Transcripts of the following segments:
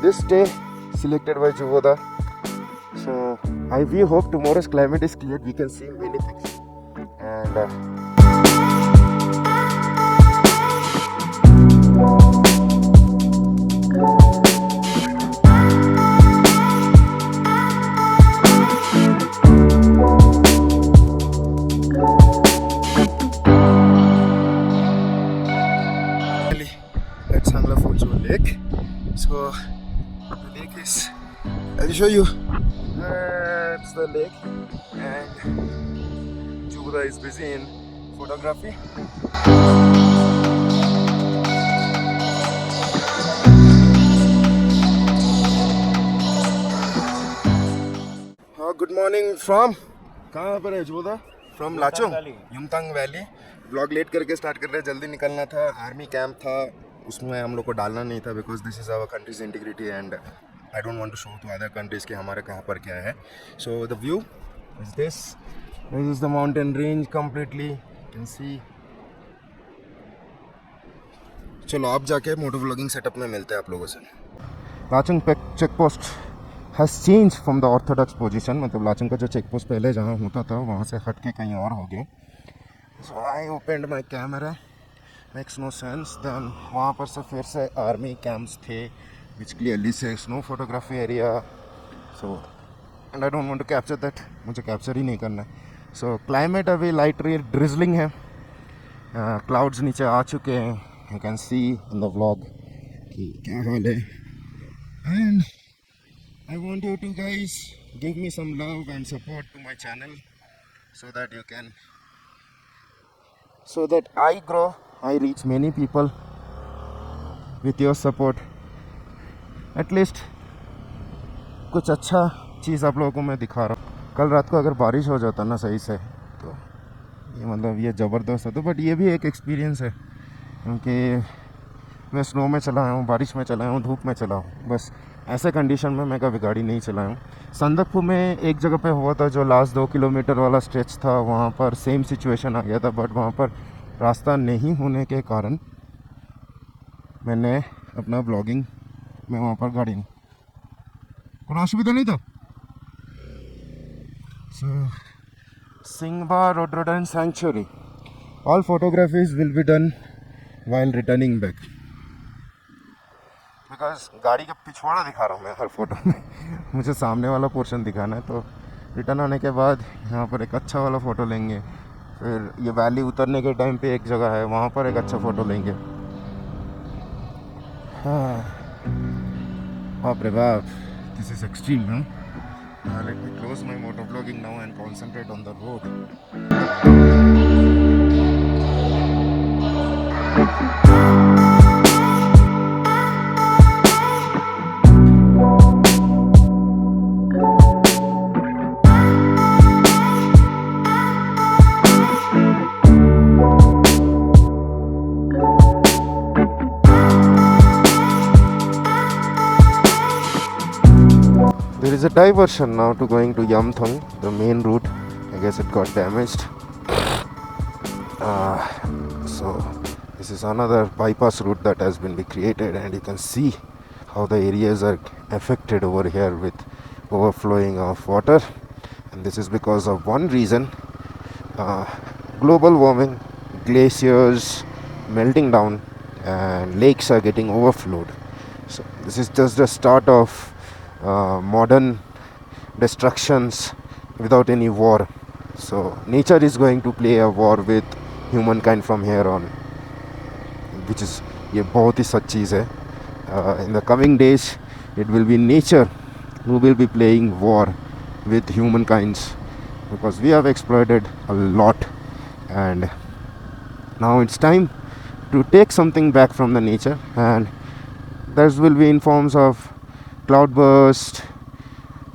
This day selected by Juvoda. So we hope tomorrow's climate is clear. We can see many things. And let's Hangla Fojo Lake. So the lake is, I'll show you. That's the lake, and Juvoda is busy in photography. Good morning from कहाँ पर है जुबोदा? From Lachung, Yumthang valley. Blog late करके start कर रहे हैं, जल्दी निकलना था. आर्मी कैंप था, उसमें हम लोग को डालना नहीं था because this is our country's integrity and I don't want to show to other countries कि हमारे कहाँ पर क्या है. So the view is this is the mountain range completely can see. चलो आप जाके मोटो व्लॉगिंग सेटअप में मिलते हैं आप लोगों से. Lachung check post has change from the orthodox position. मतलब लाचोंग का जो चेक पोस्ट पहले जहाँ होता था वहाँ से हट के कहीं और हो गए. So I opened my camera, makes no sense. Then वहाँ पर से फिर से आर्मी कैंप्स थे विच क्लियरली से no photography area. So and I don't want to capture that, मुझे कैप्चर ही नहीं करना है. सो क्लाइमेट अभी लाइट ड्रिजलिंग है. क्लाउड्स नीचे आ चुके हैं. You can see in the vlog कि क्या हाल है. And I want you to guys give me some love and support to my channel so that I grow, I reach many people with your support. At least कुछ अच्छा चीज़ आप लोगों को मैं दिखा रहा हूँ. कल रात को अगर बारिश हो जाता ना सही से तो ये मतलब ये ज़बरदस्त होता. बट ये भी एक एक्सपीरियंस है क्योंकि मैं स्नो में चला हूँ, बारिश में चला हूँ, धूप में चला हूँ. बस ऐसे कंडीशन में मैं कभी गाड़ी नहीं चलाया हूँ. संदकफू में एक जगह पे हुआ था जो लास्ट 2 किलोमीटर वाला स्ट्रेच था, वहाँ पर सेम सिचुएशन आ गया था. बट वहाँ पर रास्ता नहीं होने के कारण मैंने अपना ब्लॉगिंग में वहाँ पर गाड़ी नहीं, कोई असुविधा नहीं था. So Singba rhododendron sanctuary, all photographies will be done while returning back. Because गाड़ी का पिछवाड़ा दिखा रहा हूँ मैं हर फोटो में. मुझे सामने वाला पोर्शन दिखाना है. तो रिटर्न आने के बाद यहाँ पर एक अच्छा वाला फ़ोटो लेंगे. फिर ये वैली उतरने के टाइम पे एक जगह है, वहाँ पर एक अच्छा फ़ोटो लेंगे. हाँ बाप रे बाप, this is extreme. Let me close my moto blogging now and concentrate on the road. There is a diversion now to going to Yamthang, the main route. I guess it got damaged. So this is another bypass route that has been created, and you can see how the areas are affected over here with overflowing of water. And this is because of one reason, global warming, glaciers melting down, and lakes are getting overflowed. So this is just the start of modern destructions without any war. So nature is going to play a war with humankind from here on, which is ये बहुत ही सच चीज़ है. In the coming days it will be nature who will be playing war with humankinds because we have exploited a lot, and now it's time to take something back from the nature, and that will be in forms of cloudburst,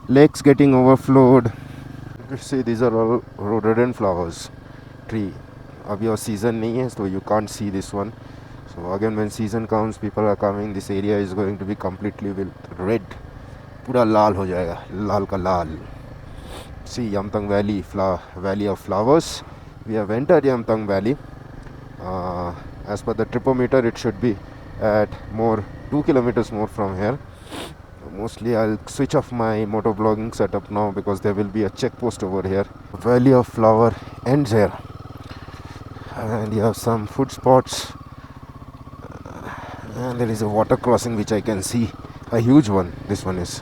lakes getting overflowed. You see, these are all rhododendron flowers tree. अब your season नहीं है, so you can't see this one. So again, when season comes, people are coming. This area is going to be completely with red पूरा लाल हो जाएगा, लाल का लाल. See Yamtang Valley, Valley of Flowers. We have entered Yamtang Valley. As per the tripometer, it should be at more 2 kilometers more from here. Mostly I'll switch off my motovlogging setup now because there will be a checkpost over here. Valley of Flower ends here, and you have some food spots, and there is a water crossing which I can see, a huge one. This one is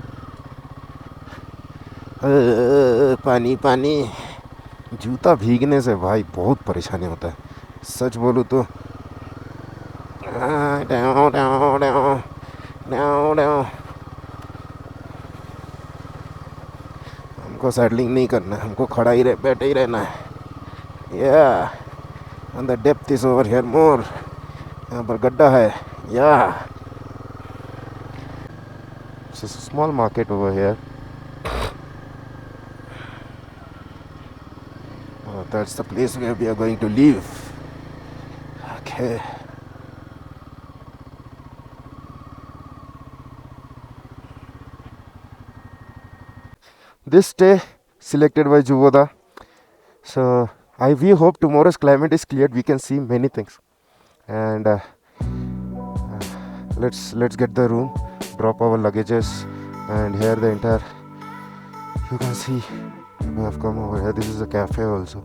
पानी पानी. जूता भीगने से भाई बहुत परेशानी होता है, सच बोलूँ तो. हमको सैडलिंग नहीं करना है, हमको खड़ा ही बैठे ही रहना है. या and the depth is over here more. यहाँ पर गड्ढा है. या it's a small market over here. That's the place where we are going to live. Okay. This day selected by Juvoda. So we hope tomorrow's climate is cleared. We can see many things. And let's get the room, drop our luggages, and here the entire. You can see we have come over here. This is a cafe also.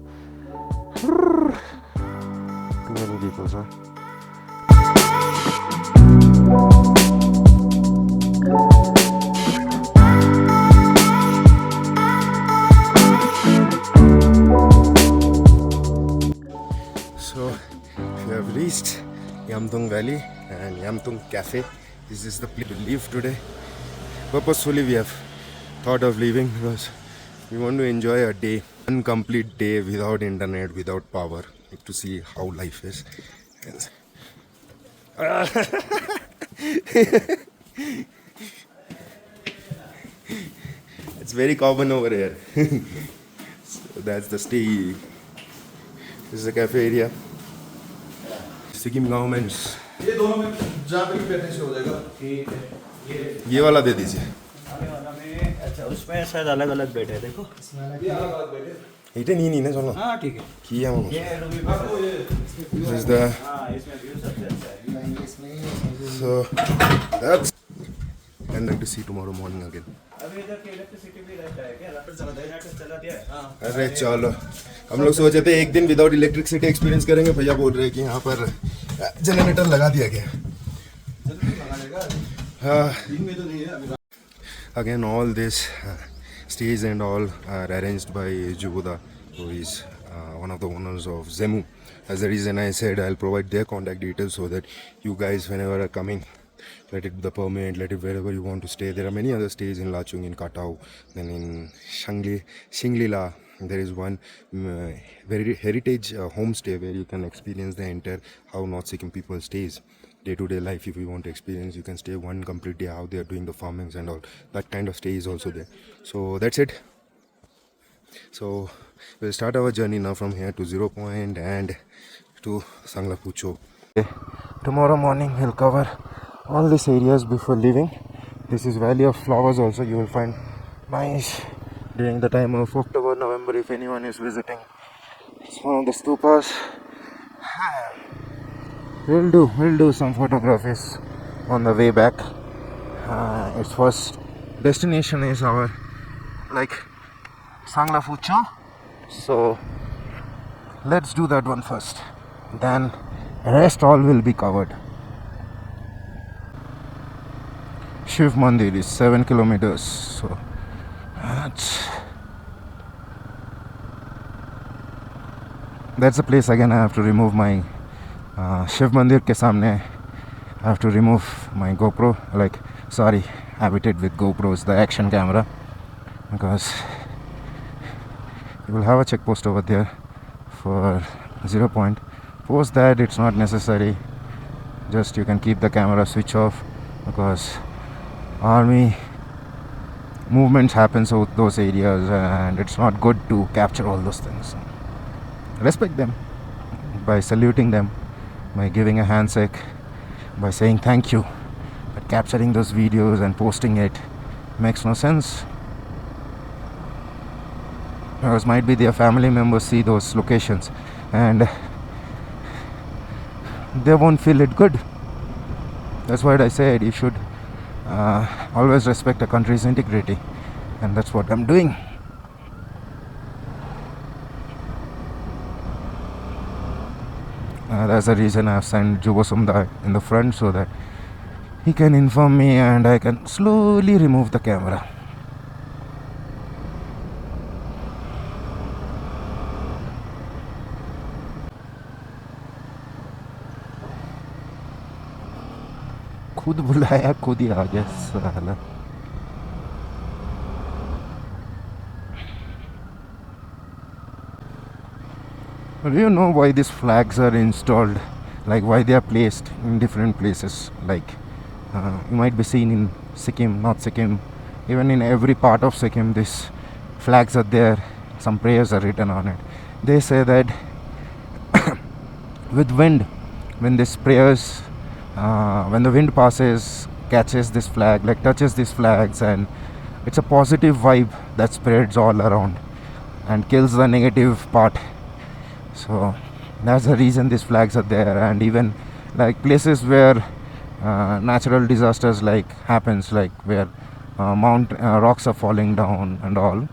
Too many people, sir. So we have reached Yamtung Valley and Yamtung Cafe. This is the place to leave today. Purposefully we have thought of leaving because we want to enjoy a day, one complete day without internet, without power, to see how life is. It's very common over here. So that's the stay. This is the cafe area. Sikkim governments. ये दोनों में जहाँ पे भी बैठने से हो जाएगा. ठीक है. ये वाला दे दीजिए. वाला में अच्छा उसमें शायद अलग अलग बेड है. देखो ये अलग अलग बैठे. इटे नहीं ना चलो. हाँ ठीक है. किया हम. ये रूमी आपको ये This is the. हाँ इसमें व्यू सबसे अच्छा है. So that's. I'd like to see tomorrow morning again. अभी इधर की इलेक्ट्रिसिटी भी रहता है क्या? रात चला जनरेटर चला दिया है. हाँ. अरे चलो, हम लोग सोचे थे एक दिन विदाउट इलेक्ट्रिसिटी एक्सपीरियंस करेंगे. भैया बोल रहे हैं कि यहाँ पर जनरेटर लगा दिया गया. हाँ. Again, all this stays and all are arranged by Juvoda, who is one of the owners of Zemu. As the reason I said I'll provide their contact details so that you guys, whenever are coming, let it be the permit, let it wherever you want to stay. There are many other stays in Lachung, in Katao, then in Shinglila. There is one very heritage homestay where you can experience the entire how North Sikkim people stays. Day-to-day life, if you want to experience, you can stay one complete day how they are doing the farmings and all. That kind of stay is also there. So that's it. So we'll start our journey now from here to 0 Point and to Sangla Pucho. Tomorrow morning we'll cover all these areas before leaving. This is Valley of Flowers also. You will find nice during the time of October, November if anyone is visiting. It's one of the stupas. We'll do some photographies on the way back. Its first destination is our Sangla Pucho. So let's do that one first. Then rest all will be covered. Shiv Mandir is 7 kilometers. So that's the place. Again I have to remove my Shiv Mandir ke samne I have to remove my GoPro, habited with GoPros, the action camera, because you will have a checkpost over there for 0 Point. Post that it's not necessary, just you can keep the camera switch off because army movements happens over those areas and it's not good to capture all those things. Respect them by saluting them, by giving a handshake, by saying thank you, but capturing those videos and posting it makes no sense. Because might be their family members see those locations and they won't feel it good. That's what I said, you should always respect a country's integrity, and that's what I'm doing. That's the reason I've sent Jubo Sumdar in the front, so that he can inform me and I can slowly remove the camera. खुद बुलाया खुद ही आ गया साला. Do you know why these flags are installed? Like why they are placed in different places? Like you might be seen in Sikkim, North Sikkim, even in every part of Sikkim, these flags are there. Some prayers are written on it. They say that with wind, when these prayers, when the wind passes, catches this flag, like touches these flags, and it's a positive vibe that spreads all around and kills the negative part. So that's the reason these flags are there. And even like places where natural disasters like happens, like where rocks are falling down and all,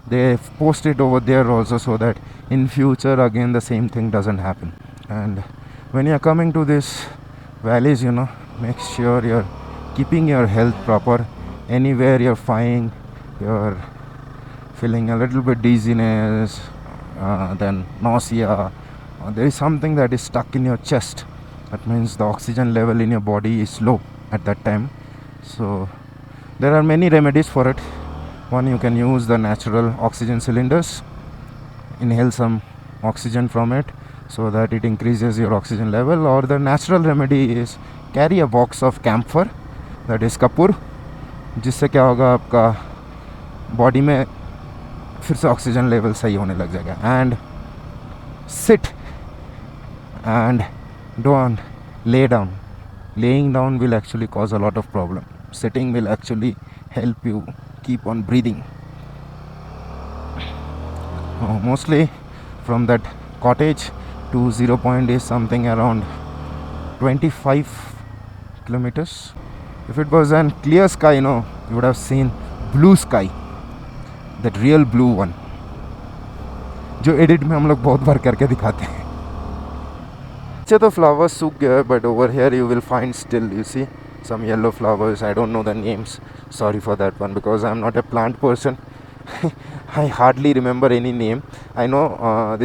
they post it over there also, so that in future again the same thing doesn't happen. And when you're coming to these valleys, make sure you're keeping your health proper. Anywhere you're finding you're feeling a little bit dizziness, then nausea, there is something that is stuck in your chest, that means the oxygen level in your body is low at that time. So there are many remedies for it. One, you can use the natural oxygen cylinders, inhale some oxygen from it so that it increases your oxygen level. Or the natural remedy is carry a box of camphor, that is Kapoor, जिससे क्या होगा, आपका body में फिर से oxygen level सही होने लग जाएगा. And sit and don't lay down. Laying down will actually cause a lot of problem. Sitting will actually help you keep on breathing. Mostly from that cottage to 0 point is something around 25 kilometers. If it was a clear sky, you would have seen blue sky, that real blue one, जो edit में हम लोग बहुत बार करके दिखाते हैं. The flowers सूख गया, but over here you will find still, you see, some yellow flowers. I don't know the names, sorry for that one, because I'm not a plant person. I hardly remember any name. I know I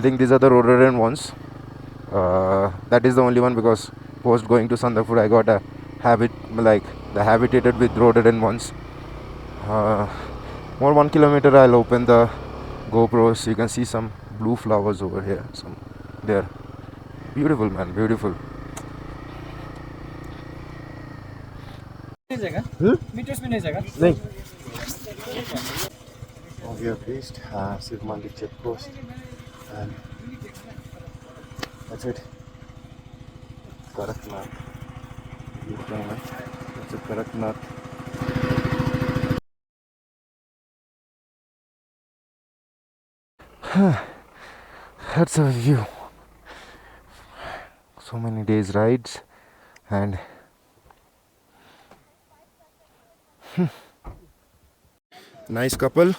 think these are the rhododendron ones. That is the only one, because post going to Sandalpur I got a habit, like the habitated with rhododendron ones. More 1 kilometer I'll open the GoPro, so you can see some blue flowers over here, some there. Beautiful, man, beautiful. Metres में नहीं जाएगा. नहीं. We have reached Shiv Mandir check post, and that's it. Karaknath. That's it, Karaknath. That's a view. So many days rides, and nice couple.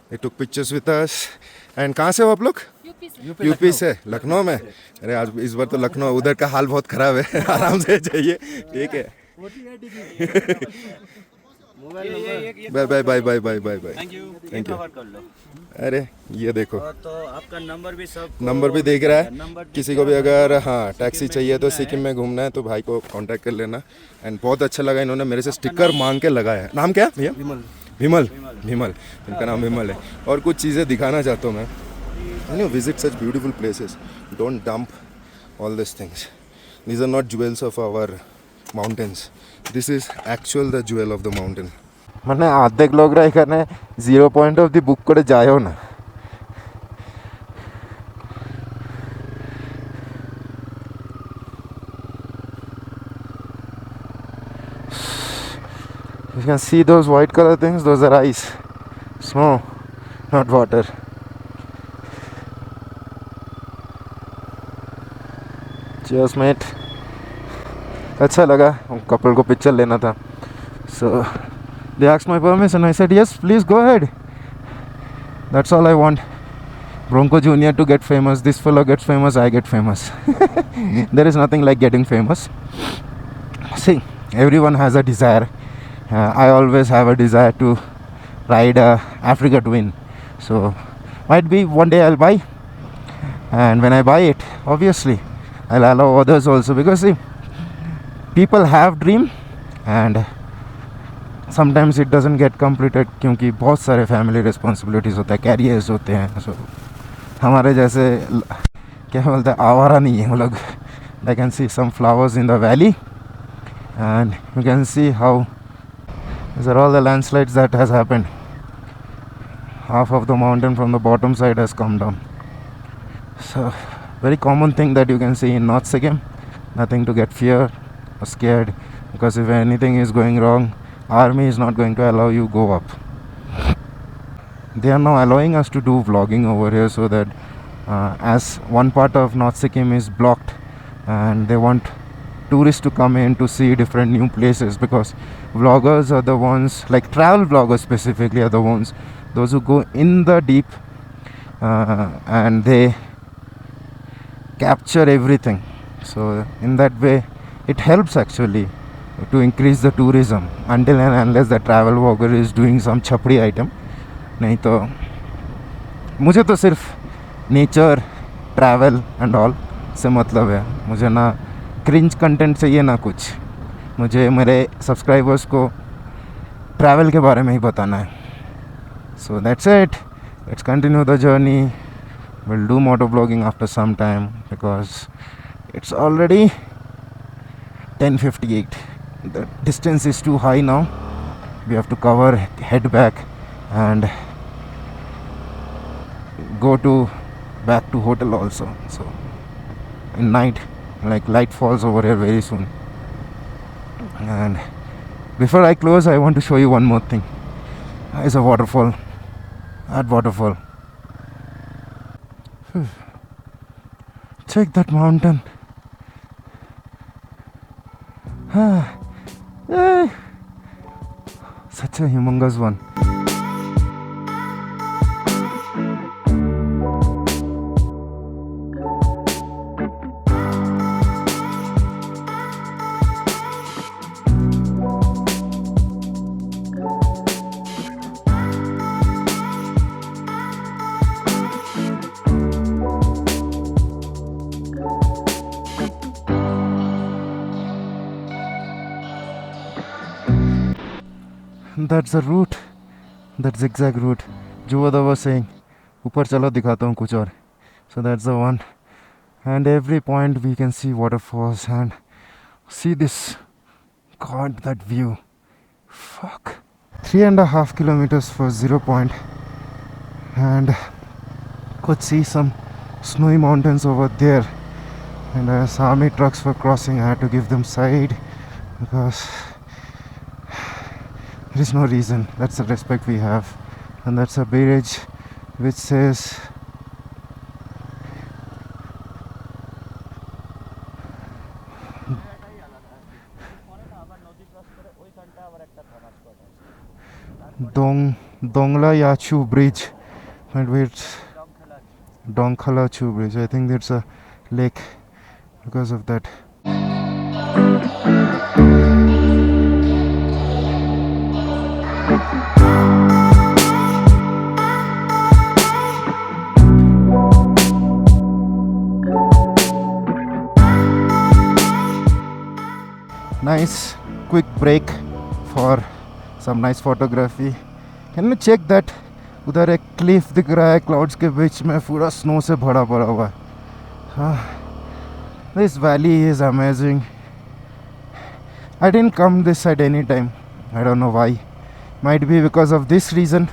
They took pictures with us. And कहाँ से हो आप लोग? UP से. लखनऊ में. अरे आज इस बार तो लखनऊ, उधर का हाल बहुत खराब है. आराम से जाइए, ठीक है. Bye bye bye bye bye bye bye. Thank you. अरे ये देखो, तो आपका नंबर भी सब नंबर भी देख रहा है. किसी को भी अगर टैक्सी चाहिए तो सिक्किम में घूमना है तो भाई को कांटेक्ट कर लेना. एंड बहुत अच्छा लगा, इन्होंने मेरे से स्टिकर मांग के लगाया है. नाम क्या है भैया? विमल. इनका नाम विमल है. और कुछ चीज़ें दिखाना चाहता हूँ मैं. Visit such beautiful places. Don't dump all this things. These are not jewels of our mountains. This is actual the jewel of the mountain. মানে অর্ধেক লোকরা এখানে 0 পয়েন্ট অবধি বুক করে যায়ও না. You can see those white color things, those are ice. Snow, not water. Cheers, mate. अच्छा लगा, couple को पिक्चर लेना था. So they asked my permission. I said yes, please go ahead. That's all I want. Bronco Jr. to get famous. This fellow gets famous, I get famous. There is nothing like getting famous. See, everyone has a desire. I always have a desire to ride a Africa Twin. So might be one day I'll buy. And when I buy it, obviously I'll allow others also, because see, people have dream and sometimes it doesn't get completed क्योंकि बहुत सारे family responsibilities होते हैं, carriers होते हैं. सो हमारे जैसे क्या बोलते हैं, आवारा नहीं है हम लोग. I can see some flowers in the valley and you can see how these are all the landslides that has happened. Half of the mountain from the bottom side has come down. So very common thing that you can see in North Sikkim. Nothing to get fear or scared, because if anything is going wrong, army is not going to allow you go up. They are now allowing us to do vlogging over here, so that as one part of North Sikkim is blocked and they want tourists to come in to see different new places, because vloggers are the ones, like travel vloggers specifically, are the ones, those who go in the deep and they capture everything. So in that way it helps actually to increase the tourism, until and unless the travel vlogger is doing some छपड़ी item. नहीं तो मुझे तो सिर्फ nature, travel and all से मतलब है. मुझे ना क्रिंज कंटेंट चाहिए ना कुछ. मुझे मेरे सब्सक्राइबर्स को ट्रैवल के बारे में ही बताना है. So that's it. Let's continue the journey. Will do moto blogging after some time, because it's already 10:58. The distance is too high now. We have to cover, head back and go back to hotel also. So in night, like light falls over here very soon. And before I close, I want to show you one more thing. It's a waterfall. That waterfall. Check that mountain. Such a humongous one. That's the route. That's the exact route. Juvada was saying, ऊपर चलो दिखाता हूँ कुछ और. So that's the one. And every point we can see waterfalls and see this. God, that view. Fuck. 3.5 kilometers for 0 point. And could see some snowy mountains over there. And as army trucks were crossing, I had to give them side because there is no reason. That's the respect we have. And that's a bridge which says Dongla Yachu Bridge. And wait, Dongkhala Chu Bridge. I think that's a lake because of that. Nice quick break for some nice photography. Can you check that? उधर एक Cliff दिख रहा है clouds के बीच में, पूरा snow से भरा पड़ा हुआ है. This valley is amazing. I didn't come this side any time. I don't know why. Might be because of this reason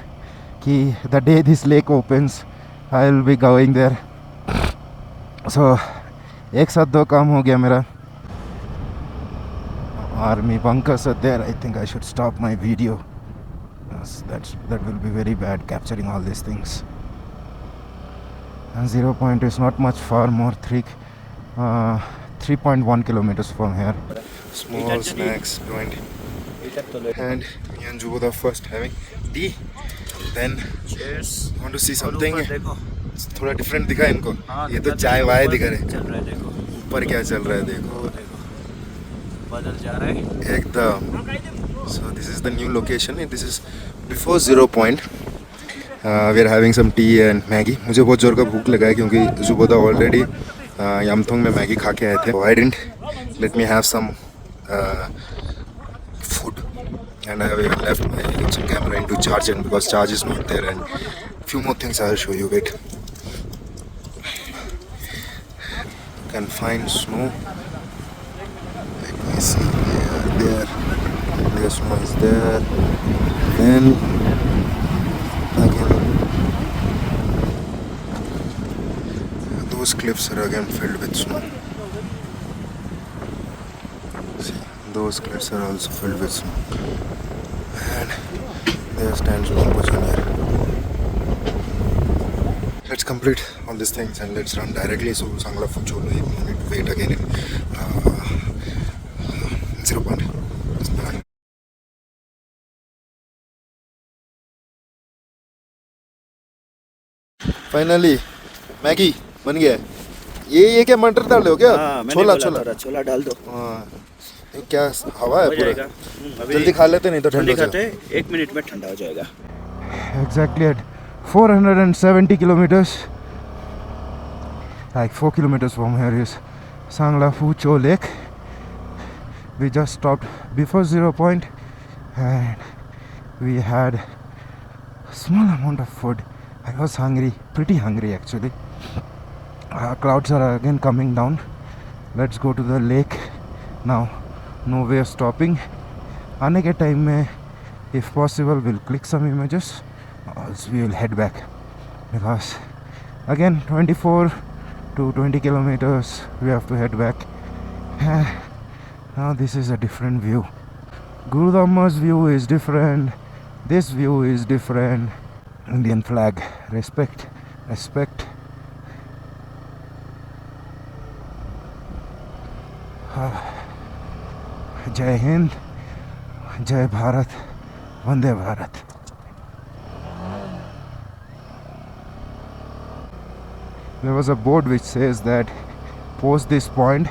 कि the day this lake opens I will be going there. So एक साथ दो काम हो गया मेरा. army bunkers are there. I think I should stop my video. Yes, that will be very bad capturing all these things. And 0 point is not much far more, 3.1 kilometers from here. Small snacks joint. And me and Juboda first having tea. Then Cheers. want to see और something. ऊपर देखो थोड़ा different दिखा इनको. हाँ, ये तो दिखा चाय देखो, वाय ऊपर दिखा रहे. चल रहा है देखो ऊपर क्या चल रहा है देखो. वो देखो बादल जा रहा है एकदम. So this is the new location. This is before 0 point. We are having some tea and Maggie. मुझे बहुत जोर का भूख लगा है क्योंकि जुबोदा ऑलरेडी यामथोंग में मैगी खा के आए थे. I didn't. Let me have some food. And I have left my camera into charge and because charge is not there and few more things I'll show you. Wait. You can find snow. Let me see. Yeah, there snow is there. Then again those cliffs are again filled with snow. See, those cliffs are also filled with snow. And there stands Lombo Junior. Let's complete all these things and let's run directly. So Sangla Fucholo, we need to wait again in 0 point. Finally, Maggie बन गया. ये क्या मटर डाल रहे हो क्या? छोला छोला डाल दो हाँ. ये क्या हवा है हो पूरा. जाएगा जल्दी खा लेते नहीं तो ठंडा जल्दी हो खाते 1 मिनट में ठंडा हो जाएगा. Exactly at 470 kilometers, like 4 kilometers from here is Sangla Fucho Lake. We just stopped before 0 point and we had a small amount of food. I was hungry, pretty hungry actually. Clouds are again coming down. Let's go to the lake now. No way of stopping. आने के time में if possible we'll click some images, else we will head back because again 24 to 20 kilometers we have to head back. Now this is a different view. Gurudhamma's view is different. This view is different. Indian flag. Respect. Respect. Jai Hind. Jai Bharat. Vande Bharat. There was a board which says that post this point,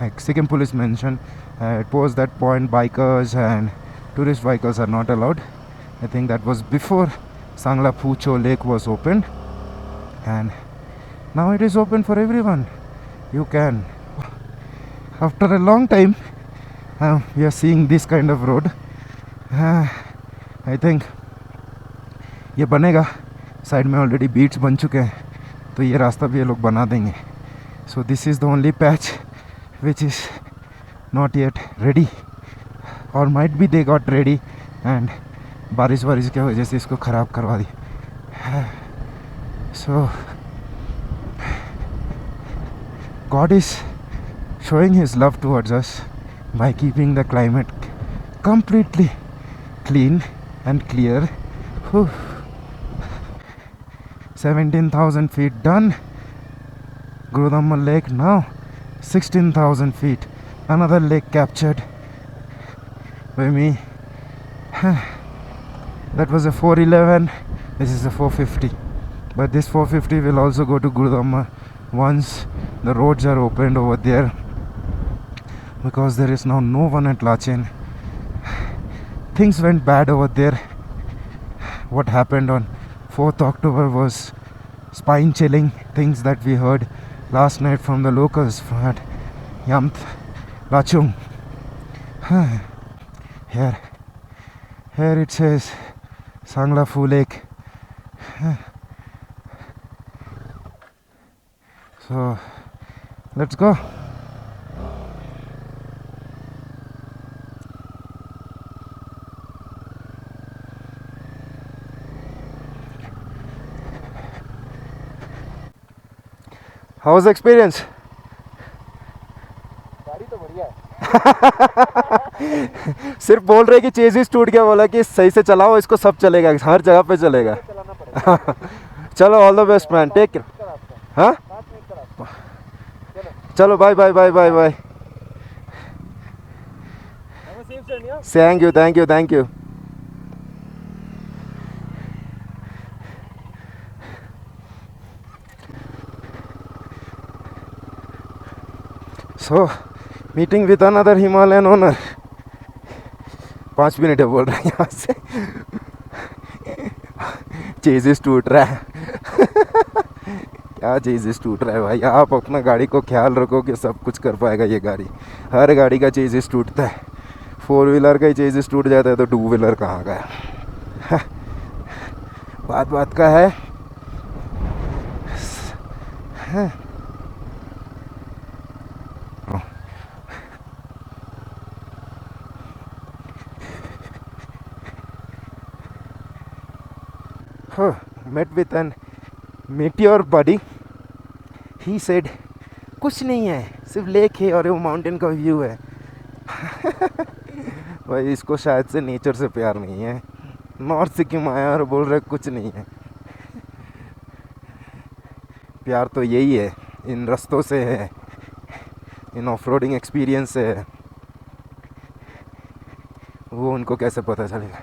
like Sikkim police mentioned, post that point bikers and tourist vehicles are not allowed. I think that was before Sangla Phucho Lake was opened, and now it is open for everyone. You can. After a long time, we are seeing this kind of road. I think ये बनेगा. Side में already beats बन चुके हैं तो ये रास्ता भी ये लोग बना देंगे. So this is the only patch which is not yet ready, or might be they got ready and बारिश की वजह से इसको ख़राब करवा दी. So God is showing his love towards us by keeping the climate completely clean and clear. 17,000 feet done. Gurudhamma Lake now 16,000 feet. Another lake captured by me. That was a 411. This is a 450. But this 450 will also go to Gurudhamma once the roads are opened over there, because there is now no one at Lachen. Things went bad over there. What happened on 4th October was spine chilling things that we heard last night from the locals at Yamth Lachung. Here it says Sangla Phu Lake. So let's go. How was the experience? गाड़ी तो बढ़िया है. सिर्फ बोल रहे कि chassis टूट गया, बोला कि सही से चलाओ इसको, सब चलेगा, हर जगह पे चलेगा। चलाना पड़ेगा। चलो all the best man, take care. कर आपका हाँ 5 मिनट कर आपका। चलो bye bye bye bye bye. हमें सेफ जर्नी हो। Thank you thank you thank you. So meeting with another Himalayan owner. 5 minute है बोल रहे हैं यहाँ से। चेजिस टूट रहा है। क्या चेजिस टूट रहा है भाई, आप अपना गाड़ी को ख्याल रखो कि सब कुछ कर पाएगा ये गाड़ी। हर गाड़ी का चेजिस टूटता है, 4 व्हीलर का ही चेजिस टूट जाता है तो 2 व्हीलर कहाँ का है। बात बात का है। Met with an meteor buddy. He said कुछ नहीं है, सिर्फ लेक है और वो माउंटेन का व्यू है। भाई इसको शायद से नेचर से प्यार नहीं है। नॉर्थ सिक्किम आया और बोल रहे कुछ नहीं है। प्यार तो यही है, इन रास्तों से है, इन ऑफ रोडिंग एक्सपीरियंस से है। वो उनको कैसे पता चलेगा।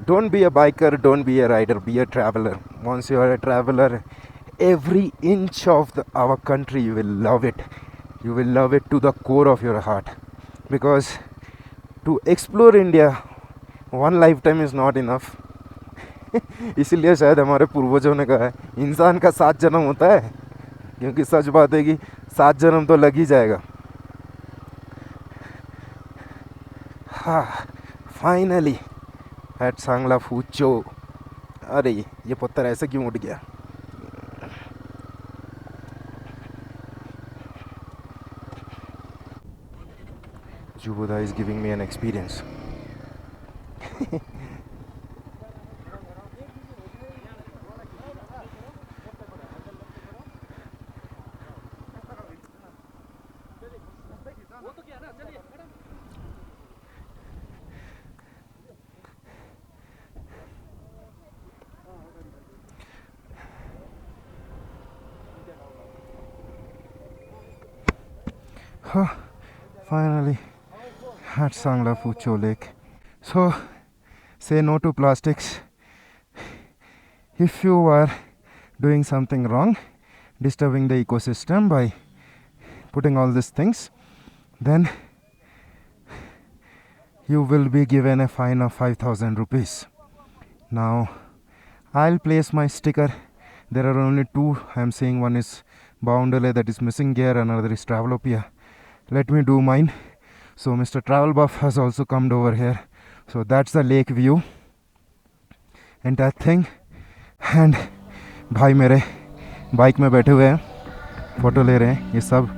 Don't be a biker, don't be a rider, be a traveler. Once you are a traveler, every inch of our country you will love it. You will love it to the core of your heart. Because to explore India, one lifetime is not enough. इसीलिए शायद हमारे पूर्वजों ने कहा है इंसान का 7 जन्म होता है, क्योंकि सच बात है कि 7 जन्म तो लग ही जाएगा। हाँ फाइनली एट सांगला फूचो। अरे ये पत्थर ऐसे क्यों उठ गया। Juboda is giving me an experience. Finally at Sangla Phucho Lake. So say no to plastics. If you are doing something wrong, disturbing the ecosystem by putting all these things, then you will be given a fine of 5,000 rupees. Now I'll place my sticker. There are only 2 I am seeing. One is Boundale, that is missing gear, another is Travelopia. Let me do mine. So Mr. Travel Buff has also come over here. So that's the lake view and that thing. And भाई मेरे bike में बैठे हुए हैं, photo ले रहे हैं। ये सब